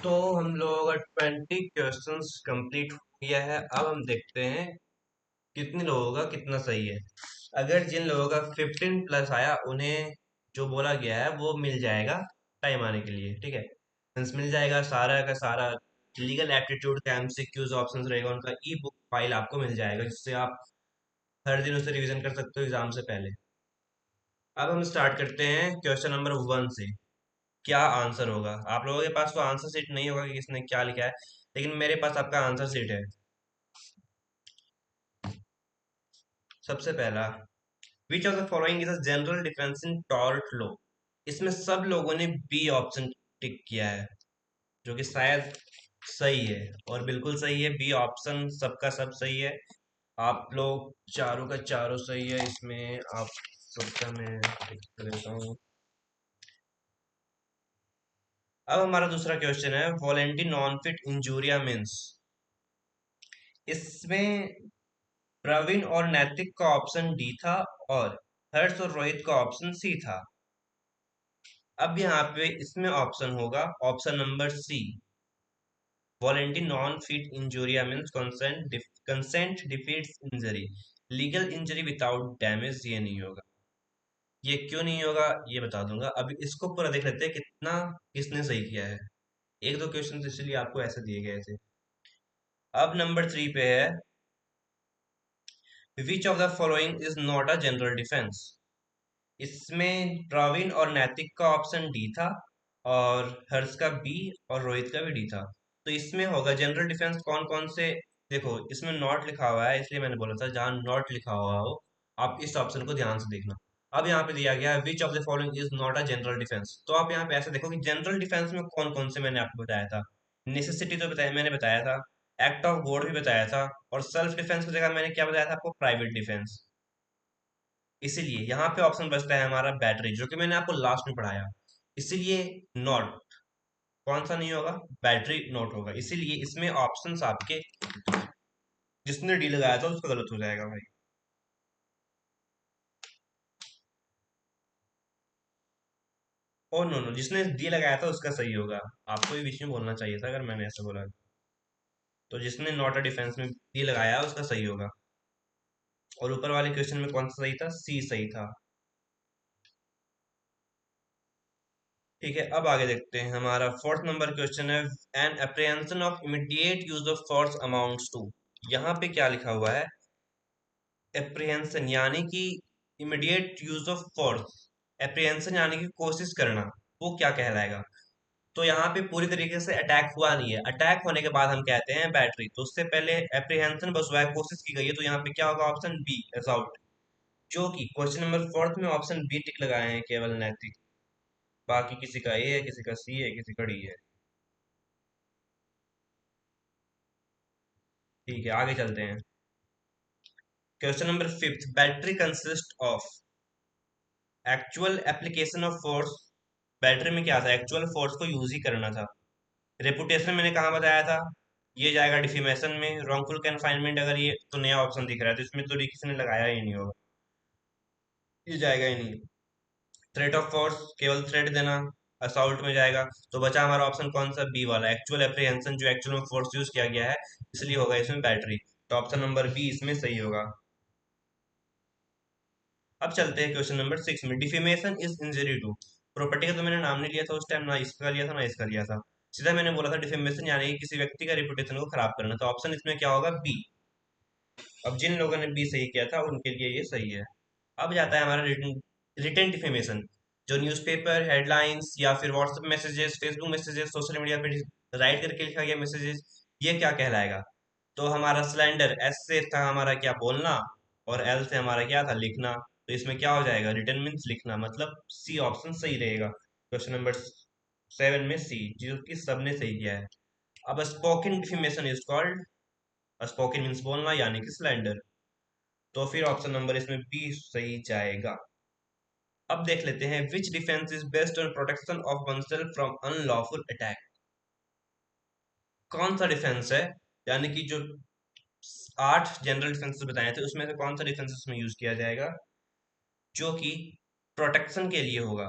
तो हम लोगों का 20 क्वेश्चंस कंप्लीट हो गया है। अब हम देखते हैं कितने लोगों का कितना सही है। अगर जिन लोगों का 15 प्लस आया उन्हें जो बोला गया है वो मिल जाएगा टाइम आने के लिए। ठीक है, मीन्स मिल जाएगा सारा का सारा लीगल एप्टीट्यूड का एमसीक्यूज ऑप्शंस रहेगा, उनका ई बुक फाइल आपको मिल जाएगा जिससे आप हर दिन उसे रिवीजन कर सकते हो एग्जाम से पहले। अब हम स्टार्ट करते हैं क्वेश्चन नंबर 1 से। क्या आंसर होगा? आप लोगों के पास तो आंसर सीट नहीं होगा कि किसने क्या लिखा है, लेकिन मेरे पास आपका आंसर सीट है। सबसे पहला, विच of the following is a general defence in tort law? इसमें सब लोगों ने बी ऑप्शन टिक किया है, जो कि शायद सही है और बिल्कुल सही है। बी ऑप्शन सबका सब सही है। आप लोग चारों का चारों सही है। इसमें आप सबका मैं टिक कर देता हूँ। अब हमारा दूसरा क्वेश्चन है, वॉलेंटी नॉन फिट इंजूरिया मीन्स। इसमें प्रवीण और नैतिक का ऑप्शन डी था और हर्ष और रोहित का ऑप्शन सी था। अब यहाँ पे इसमें ऑप्शन होगा ऑप्शन नंबर सी, वॉलेंटी नॉन फिट इंजूरिया means consent defeats injury, legal injury without damage. ये नहीं होगा। ये क्यों नहीं होगा ये बता दूंगा। अभी इसको पूरा देख लेते हैं कितना किसने सही किया है। एक दो क्वेश्चन तो इसलिए आपको ऐसे दिए गए थे। अब नंबर 3 पे है, विच of the following is not a general defence? इसमें प्रवीण और नैतिक का ऑप्शन डी था और हर्ष का बी और रोहित का भी डी था। तो इसमें होगा जनरल डिफेंस कौन कौन से। देखो इसमें नॉट लिखा हुआ है इसलिए मैंने बोला था जहां नॉट लिखा हुआ हो आप इस ऑप्शन को ध्यान से देखना। अब यहाँ पे दिया गया है विच of the following is not a general defence, तो आप यहाँ पे ऐसे देखो कि जनरल डिफेंस में कौन कौन से मैंने आपको बताया था। नेसेसिटी तो बताया, मैंने बताया था। एक्ट ऑफ गॉड भी बताया था। और सेल्फ डिफेंस की जगह मैंने क्या बताया था आपको? Private defence. इसीलिए यहाँ पे ऑप्शन बचता है हमारा बैटरी, जो कि मैंने आपको लास्ट में पढ़ाया। इसीलिए नॉट कौन सा नहीं होगा? बैटरी नॉट होगा। इसीलिए इसमें ऑप्शंस आपके जिसने डी लगाया था उसका गलत हो जाएगा भाई। ओ नो नो, जिसने डी लगाया था उसका सही होगा। आपको ये बीच में बोलना चाहिए था अगर मैंने ऐसा बोला। तो जिसने नॉट अ डिफेंस में डी लगाया उसका सही होगा। और ऊपर वाले क्वेश्चन में कौन सा सही था? सी सही था। ठीक है, अब आगे देखते हैं। हमारा फोर्थ नंबर क्वेश्चन है, an apprehension of immediate use of force amounts to. यहाँ पे क्या लिखा हुआ है? एप्रिहेंशन यानी कि immediate use of force. Apprehension यानी कि कोशिश करना, वो क्या कहलाएगा? तो यहाँ पे पूरी तरीके से अटैक हुआ नहीं है। अटैक होने के बाद हम कहते हैं बैटरी, तो उससे पहले एप्रिहेंशन बस हुआ है, कोशिश की गई है। तो यहाँ पे क्या होगा? ऑप्शन बी असॉल्ट, जो कि क्वेश्चन नंबर फोर्थ में ऑप्शन बी टिक लगाए हैं केवल नैतिक। बाकी किसी का ए है, किसी का सी है, किसी का डी है। ठीक है, आगे चलते हैं। Question number fifth, battery consist of actual application of force. Battery में क्या था? एक्चुअल फोर्स को यूज ही करना था। रेपुटेशन मैंने कहाँ बताया था? ये जाएगा डिफेमेशन में। रॉन्गफुल कन्फाइनमेंट, अगर ये तो नया ऑप्शन दिख रहा है तो इसमें तो किसी ने लगाया ही नहीं होगा, ये जाएगा ही नहीं। थ्रेट ऑफ फोर्स, केवल थ्रेट देना, असॉल्ट में जाएगा। तो बचा हमारा ऑप्शन कौन सा? बी वाला, एक्चुअल एप्रीहेंशन, जो एक्चुअल में फोर्स यूज किया गया है, इसलिए होगा इसमें बैटरी। तो ऑप्शन नंबर बी इसमें सही होगा। अब चलते हैं क्वेश्चन नंबर 6 में, defamation is injury to. Property का तो मैंने नाम नहीं लिया था उस टाइम, ना इसका लिया था ना इसका लिया था। सीधा मैंने बोला था डिफेमेशन यानी कि किसी व्यक्ति का रिपुटेशन को खराब करना। तो ऑप्शन इसमें क्या होगा? बी। अब जिन लोगों ने बी सही किया था उनके लिए ये सही है। अब जाता है हमारा रिटन रिटन डिफेमेशन, जो न्यूज़पेपर हेडलाइंस या फिर WhatsApp messages, Facebook messages, social media पे राइट करके लिखा गया मैसेजेस, ये क्या कहलाएगा? तो हमारा सिलेंडर, एस से था हमारा क्या? बोलना। और एल से हमारा क्या था? लिखना। तो इसमें क्या हो जाएगा? रिटन मीन्स लिखना, मतलब सी ऑप्शन सही रहेगा। क्वेश्चन नंबर 7 में सी, जो कि सबने सही किया है। अब spoken defamation is called, spoken means बोलना यानी कि स्लैंडर। तो फिर ऑप्शन नंबर इसमें बी सही जाएगा। अब देख लेते हैं, which defence is based on protection of oneself from unlawful attack. कौन सा डिफेंस है? यानी कि जो 8 जनरल डिफेंसेस बताए थे उसमें से कौन सा डिफेंस इसमें यूज किया जाएगा जो कि प्रोटेक्शन के लिए होगा?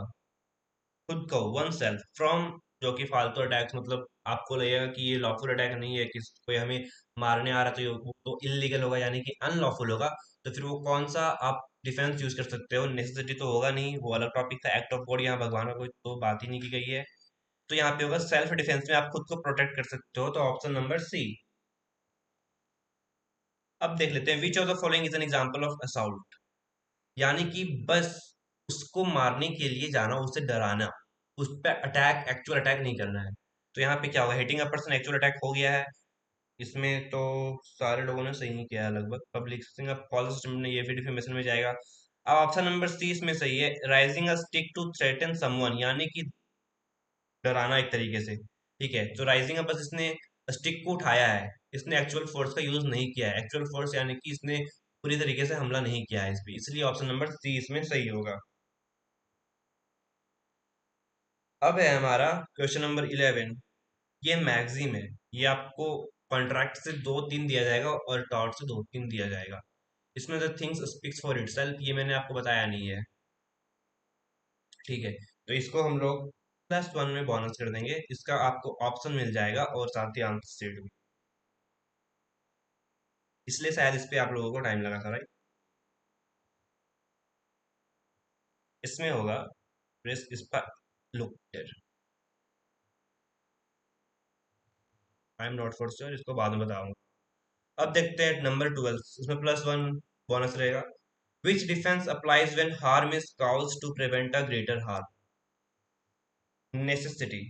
खुद को, वन सेल्फ, फ्रॉम जो कि फालतू अटैक्स, मतलब आपको लगेगा कि ये लॉफुल अटैक नहीं है, किस कोई हमें मारने आ रहा है तो वो तो इलीगल होगा, यानी कि अनलॉफुल होगा। तो फिर वो कौन सा आप डिफेंस यूज कर सकते हो? नेसेसिटी तो होगा नहीं, वो अलग टॉपिक था। एक्ट ऑफ गॉड, यहाँ भगवान का कोई तो बात ही नहीं की गई है। तो यहाँ पे होगा सेल्फ डिफेंस में आप खुद को प्रोटेक्ट कर सकते हो, तो ऑप्शन नंबर सी। अब देख लेते हैं, विच of the following is an example of assault, यानी कि बस उसको मारने के लिए जाना, उसे डराना, उस पर अटैक, एक्चुअल अटैक नहीं करना है। तो यहाँ पे क्या होगा, hitting a person actual attack हो गया है। इसमें तो सारे लोगों ने सही नहीं किया है लगभग। पब्लिक फॉल्स स्टेटमेंट, ये भी डिफेमेशन में जाएगा। अब ऑप्शन नंबर सी इसमें सही है, raising a stick to threaten someone, यानी कि डराना एक तरीके से। ठीक है, तो राइजिंग अप, बस इसने स्टिक को उठाया है, इसने एक्चुअल फोर्स का यूज नहीं किया है। एक्चुअल फोर्स यानी कि इसने पूरी तरीके से हमला नहीं किया है इस पे, इसलिए ऑप्शन नंबर सी इसमें सही होगा। अब है हमारा क्वेश्चन नंबर 11। ये मैक्सिम है, ये आपको कॉन्ट्रैक्ट से 2-3 दिया जाएगा और टॉर्च से 2-3 दिया जाएगा। इसमें the things speaks for itself, ये मैंने आपको बताया नहीं है। ठीक है, तो इसको हम लोग +1 में बोनस कर देंगे, इसका आपको ऑप्शन मिल जाएगा और साथ ही आंसर सीट भी। इसलिए शायद इस पे आप लोगों को टाइम लगा था भाई। इसमें होगा रिस्क इस पर लुकेटर, I am not for sure, इसको बाद में बताऊंगा। अब देखते हैं नंबर 12, इसमें +1 बोनस रहेगा। Which defence applies when harm is caused to prevent a greater harm? Necessity.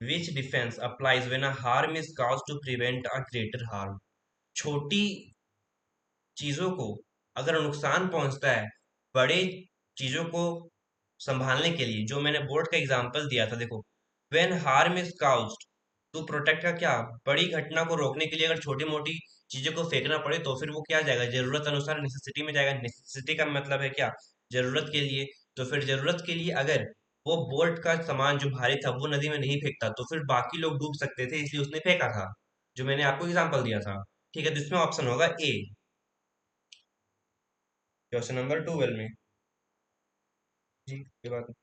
Which defence applies when a harm is caused to prevent a greater harm? छोटी चीजों को अगर नुकसान पहुंचता है, बड़े चीजों को संभालने के लिए, जो मैंने बोर्ड का एग्जांपल दिया था, देखो, when harm is caused to protect का क्या, बड़ी घटना को रोकने के लिए अगर छोटी मोटी चीजों को फेंकना पड़े तो फिर वो क्या जाएगा, जरूरत अनुसार नेसेसिटी में जाएगा। नेसेसिटी का मतलब है क्या, जरूरत के लिए। तो फिर जरूरत के लिए अगर वो बोल्ट का सामान जो भारी था वो नदी में नहीं फेंकता तो फिर बाकी लोग डूब सकते थे, इसलिए उसने फेंका था, जो मैंने आपको एग्जांपल दिया था। ठीक है, तो इसमें ऑप्शन होगा ए, क्वेश्चन नंबर 12 में। जी, ये बात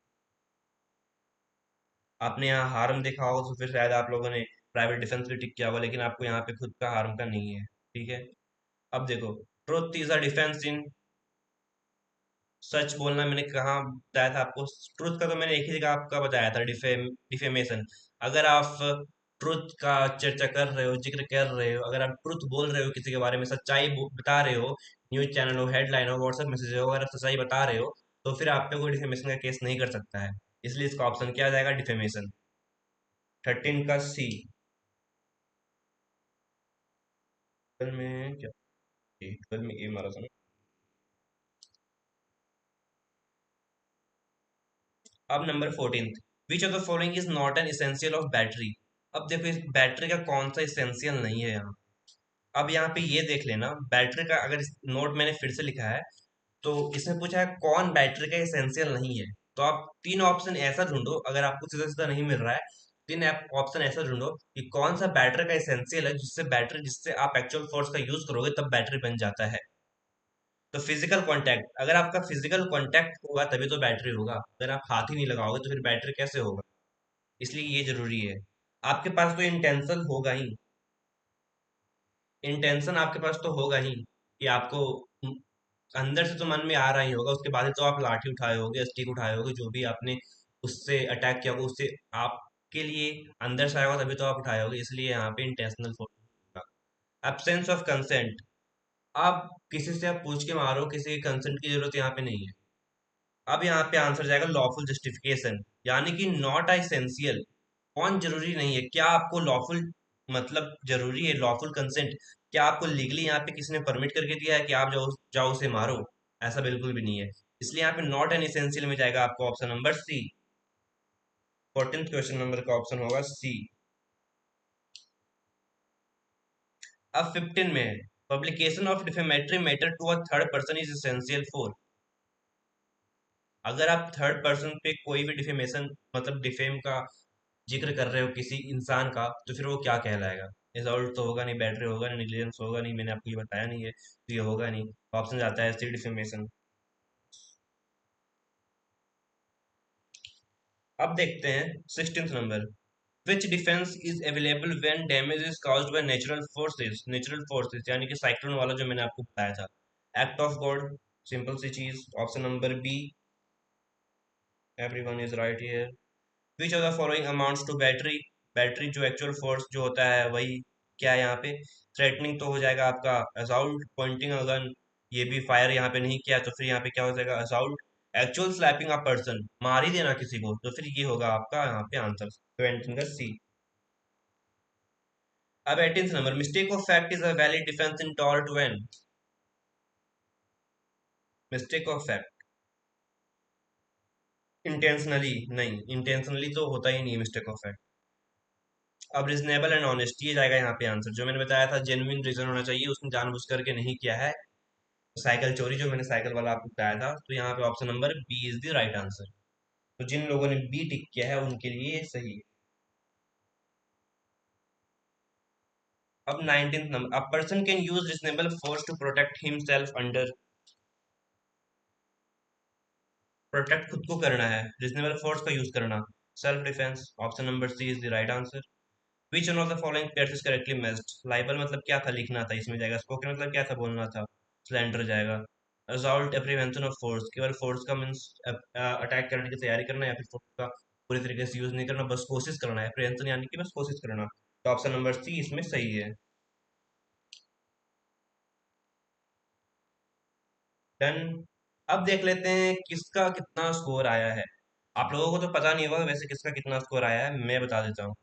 आपने यहाँ हार्म देखा होगा तो फिर शायद आप लोगों ने प्राइवेट डिफेंस भी टिक किया होगा, लेकिन आपको यहाँ पे खुद का हार्म का नहीं है। ठीक है, अब देखो, truth is a defence in, सच बोलना मैंने कहाँ बताया था आपको? ट्रुथ का तो मैंने एक ही जगह आपका बताया था, डिफेमेशन। अगर आप ट्रुथ का चर्चा कर रहे हो, जिक्र कर रहे हो, अगर आप ट्रुथ बोल रहे हो, किसी के बारे में सच्चाई बता रहे हो, न्यूज चैनल हो, हेडलाइन हो, व्हाट्सएप मैसेज हो, अगर आप सच्चाई बता रहे हो तो फिर आप पे कोई डिफेमेशन का केस नहीं कर सकता है। इसलिए इसका ऑप्शन क्या आ जाएगा, डिफेमेशन। 13 का सी। ट्वेल्व में क्या, 12 में ए मारा था ना। अब number 14, which of the following is not an essential of battery? अब देखो, इस बैटरी का कौन सा इसेंशियल नहीं है यहाँ। अब यहाँ पे ये देख लेना, बैटरी का अगर नोट मैंने फिर से लिखा है, तो इसमें पूछा है कौन बैटरी का इसेंशियल नहीं है। तो आप तीन ऑप्शन ऐसा ढूंढो, अगर आपको सीधा सीधा नहीं मिल रहा है, तीन ऑप्शन ऐसा ढूंढो कि कौन सा बैटरी का इसेंशियल है, जिससे बैटरी, जिससे आप एक्चुअल फोर्स का यूज करोगे तब बैटरी बन जाता है। तो फिजिकल कांटेक्ट, अगर आपका फिजिकल कांटेक्ट होगा तभी तो बैटरी होगा, अगर आप हाथ ही नहीं लगाओगे तो फिर बैटरी कैसे होगा? इसलिए ये जरूरी है। आपके पास तो इंटेंशन होगा ही, इंटेंशन आपके पास तो होगा ही कि आपको अंदर से तो मन में आ रहा ही होगा, उसके बाद ही तो आप लाठी उठाए होगे, स्टिक उठाए होगे, जो भी आपने उससे अटैक किया होगा, उससे आपके लिए अंदर से आया होगा तभी तो आप उठाए होगे, इसलिए यहाँ पे इंटेंशनल फोर्स होगा। एब्सेंस ऑफ कंसेंट, आप किसी से आप पूछ के मारो, किसी के कंसेंट की जरूरत यहाँ पे नहीं है। अब यहाँ पे आंसर जाएगा लॉफुल जस्टिफिकेशन, यानी कि नॉट एसेंशियल। कौन जरूरी नहीं है, क्या आपको लॉफुल, मतलब जरूरी है लॉफुल कंसेंट? क्या आपको लीगली यहाँ पे किसी ने परमिट करके दिया है कि आप जाओ जाओ उसे मारो? ऐसा बिल्कुल भी नहीं है। इसलिए यहाँ पे नॉट एन एसेंशियल में जाएगा आपको option number C. 14th question number का ऑप्शन होगा सी। अब 15 में है, publication of defamatory matter to a third person is essential for. अगर आप थर्ड पर्सन पे कोई भी डिफेमेशन, मतलब डिफेम का जिक्र कर रहे हो किसी इंसान का, तो फिर वो क्या कहलाएगा? रिजल्ट तो होगा नहीं, बैटरी होगा नहीं, निग्लिजेंस होगा नहीं, मैंने आपको ये बताया नहीं है, तो ये होगा नहीं। ऑप्शन जाता है सी, डिफेमेशन। अब देखते हैं 16th number. Which defence is available when damage is caused by natural forces यानी कि साइक्लोन वाला जो मैंने आपको बताया था। एक्ट ऑफ गॉड, सिंपल सी चीज। Option number B, everyone is right here. Which of the following amounts to battery, battery जो एक्चुअल फोर्स जो होता है वही क्या है यहाँ पे। थ्रेटनिंग तो हो जाएगा आपका असॉल्ट, पॉइंटिंग अ गन, ये भी फायर यहाँ पे नहीं किया तो फिर यहाँ पे क्या हो जाएगा assault. Actual slapping a person, मार ही देना किसी को, तो फिर ये होगा आपका यहाँ पे आंसर 20 का सी। अब 18th number. Mistake of fact is a valid defence in tort when. Mistake of fact, intentionally नहीं, इंटेंशनली तो होता ही नहीं मिस्टेक ऑफ फैक्ट। अब रिजनेबल एंड ऑनेस्ट ये जाएगा यहाँ पे आंसर, जो मैंने बताया था जेन्युइन रीजन होना चाहिए, उसने जानबूझ करके नहीं किया है। साइकिल चोरी जो मैंने साइकिल वाला आपको बताया था, तो यहाँ पे option number B is the right answer. तो जिन लोगों ने बी टिक किया है उनके लिए ये सही है। अब 19th number. A person can use reasonable force to protect himself under. Protect खुद को करना है, रिजनेबल फोर्स का यूज करना, self defence. Option number C is the right answer. Which one of the following pairs is correctly matched. Liable मतलब क्या था, लिखना था, इसमें जाएगा। स्पोकन मतलब क्या था, बोलना था, स्लेंडर जाएगा। असॉल्ट प्रिवेंशन ऑफ फोर्स, केवल फोर्स का मीन्स अटैक करने की तैयारी करना या फिर फोर्स का पूरी तरीके से यूज नहीं करना, बस कोशिश करना है। प्रिवेंशन यानी कि बस कोशिश करना। तो ऑप्शन नंबर सी इसमें सही है। डन। अब देख लेते हैं किसका कितना स्कोर आया है। आप लोगों को तो पता नहीं होगा वैसे किसका कितना स्कोर आया है, मैं बता देता हूँ।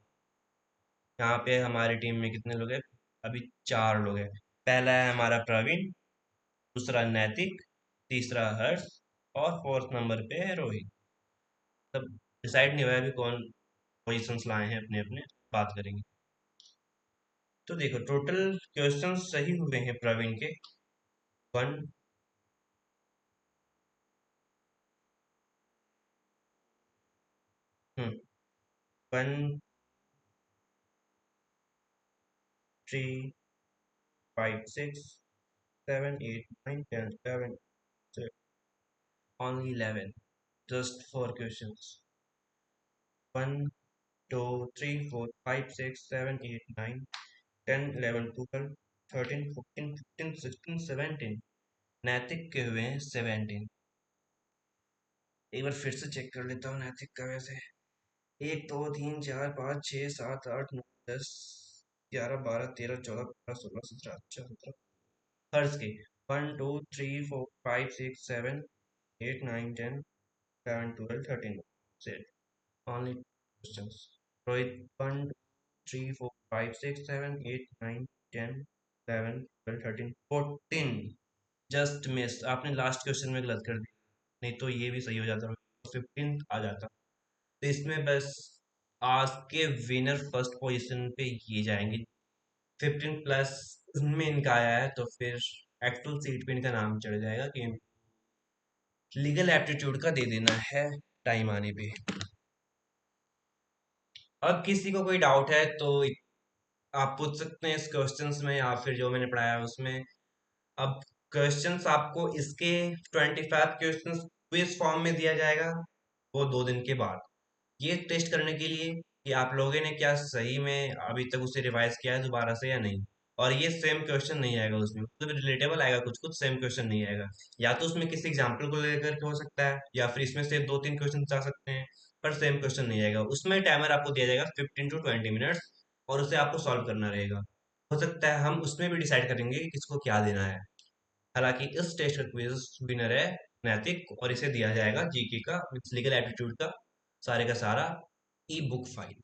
यहाँ पे हमारी टीम में कितने लोग हैं, अभी 4 लोग हैं। पहला है हमारा प्रवीण, दूसरा नैतिक, तीसरा हर्ष, और फोर्थ नंबर पे है रोहित। तब डिसाइड नहीं हुआ है अभी कौन पोजीशंस लाए हैं अपने अपने, बात करेंगे। तो देखो टोटल क्वेश्चंस सही हुए हैं प्रवीण के। One, one, 3, 5, 6, 7, 8, 9, 10, 11, only 11, just 4 questions। 1, 2, 3, 4, 5, 6, 7, 8, 9, 10, 11, 12, 13, 14, 15, 16, 17। नैतिक के हुए हैं 17। एक बार फिर से चेक कर लेता हूँ नैतिक का वैसे। 1, 2, 3, 4, 5, 6, 7, 8, 9, 10, 11, 12, 13, 14, 15, 16, 17। हर्ष के 1, 2, 3, 4, 5, 6, 7, 8, 9, 10, 11, 12, 13 only questions। Rohit 1, 2, 3, 4, 5, 6, 7, 8, 9, 10, 11, 12, 13, just miss. आपने लास्ट क्वेश्चन में गलत कर दिया, नहीं तो ये भी सही हो जाता, 15 आ जाता। तो इसमें बस आज के विनर फर्स्ट पोजीशन पे ये जाएंगे। 15 प्लस उनमें इनका आया है, तो फिर एक्चुअल सीट पे इनका नाम चढ़ जाएगा कि लीगल एप्टीट्यूड का दे देना है टाइम आने पे। अब किसी को कोई डाउट है तो आप पूछ सकते हैं इस क्वेश्चंस में या फिर जो मैंने पढ़ाया है उसमें। अब क्वेश्चंस आपको इसके 25 क्वेश्चंस क्विज फॉर्म में दिया जाएगा, वो 2 दिन के बाद। ये टेस्ट करने के लिए कि आप लोगों ने क्या सही में अभी तक उसे रिवाइज किया है दोबारा से या नहीं। और ये सेम क्वेश्चन नहीं आएगा उसमें, मतलब रिलेटेबल आएगा, कुछ कुछ सेम क्वेश्चन नहीं आएगा। या तो उसमें किसी एग्जाम्पल को लेकर के हो सकता है, या फिर इसमें से 2-3 क्वेश्चन आ सकते हैं, पर सेम क्वेश्चन नहीं आएगा। उसमें टाइमर आपको दिया जाएगा 15 to 20 मिनट्स, और उसे आपको सॉल्व करना रहेगा। हो सकता है हम उसमें भी डिसाइड करेंगे कि किसको क्या देना है। हालांकि इस टेस्ट का क्विज विनर है नैतिक, और इसे दिया जाएगा जीके का लीगल एप्टीट्यूड का सारे का सारा ई बुक फाइल।